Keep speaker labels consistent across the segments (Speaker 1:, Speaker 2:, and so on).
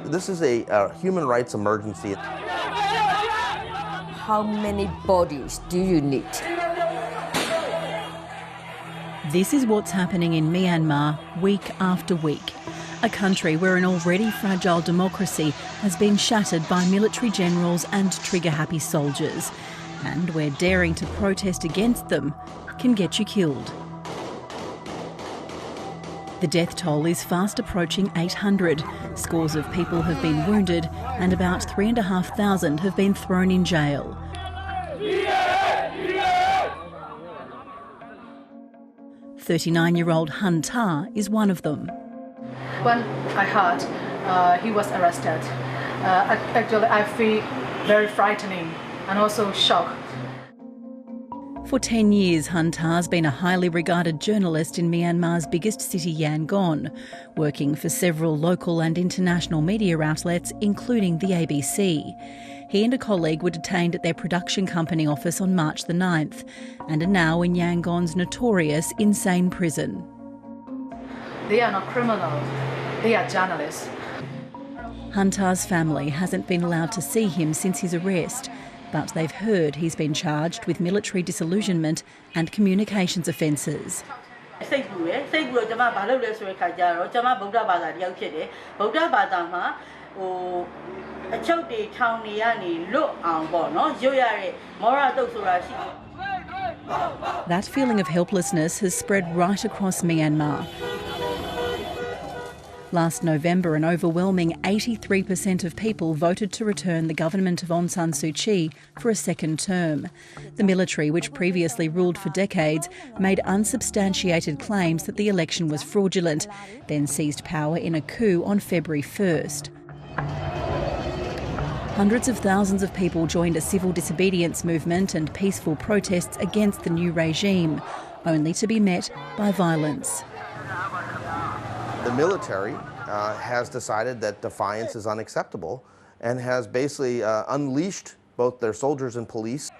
Speaker 1: This is a human rights emergency.
Speaker 2: How many bodies do you need?
Speaker 3: This is what's happening in Myanmar week after week. A country where an already fragile democracy has been shattered by military generals and trigger-happy soldiers, and where daring to protest against them can get you killed. The death toll is fast approaching 800. Scores of people have been wounded and about 3,500 have been thrown in jail. 39-year-old Han Ta is one of them.
Speaker 4: When I heard he was arrested, actually I feel very frightening and also shocked.
Speaker 3: For 10 years, Han Ta's been a highly regarded journalist in Myanmar's biggest city, Yangon, working for several local and international media outlets, including the ABC. He and a colleague were detained at their production company office on March the 9th and are now in Yangon's notorious insane prison.
Speaker 4: They are not criminals, they are journalists.
Speaker 3: Han Ta's family hasn't been allowed to see him since his arrest, but they've heard he's been charged with military disillusionment and communications offences. That feeling of helplessness has spread right across Myanmar. Last November, an overwhelming 83% of people voted to return the government of Aung San Suu Kyi for a second term. The military, which previously ruled for decades, made unsubstantiated claims that the election was fraudulent, then seized power in a coup on February 1st. Hundreds of thousands of people joined a civil disobedience movement and peaceful protests against the new regime, only to be met by violence.
Speaker 1: The military has decided that defiance is unacceptable and has basically unleashed both their soldiers and police.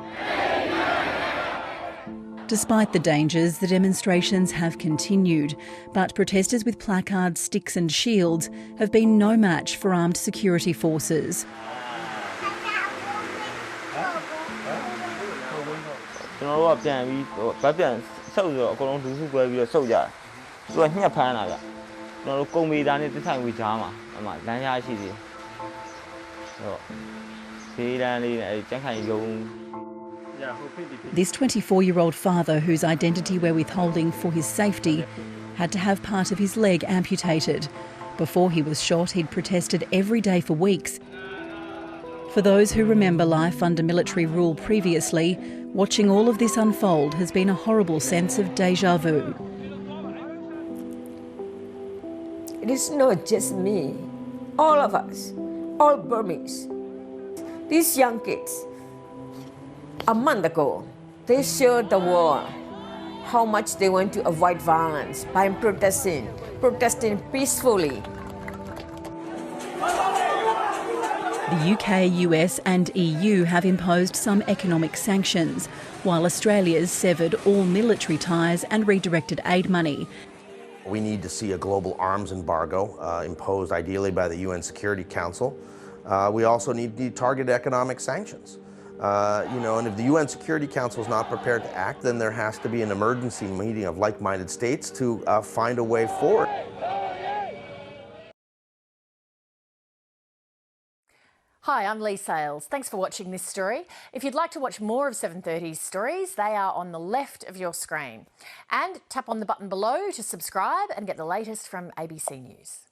Speaker 3: Despite the dangers, the demonstrations have continued, but protesters with placards, sticks and shields have been no match for armed security forces. This 24-year-old father, whose identity we're withholding for his safety, had to have part of his leg amputated. Before he was shot, he'd protested every day for weeks. For those who remember life under military rule previously, watching all of this unfold has been a horrible sense of déjà vu.
Speaker 2: It is not just me, all of us, all Burmese. These young kids, a month ago, they showed the world how much they want to avoid violence by protesting peacefully.
Speaker 3: The UK, US and EU have imposed some economic sanctions, while Australia's severed all military ties and redirected aid money.
Speaker 1: We need to see a global arms embargo imposed ideally by the UN Security Council. We also need targeted economic sanctions. And if the UN Security Council is not prepared to act, then there has to be an emergency meeting of like-minded states to find a way forward.
Speaker 5: Hi, I'm Lee Sales. Thanks for watching this story. If you'd like to watch more of 7:30's stories, they are on the left of your screen. And tap on the button below to subscribe and get the latest from ABC News.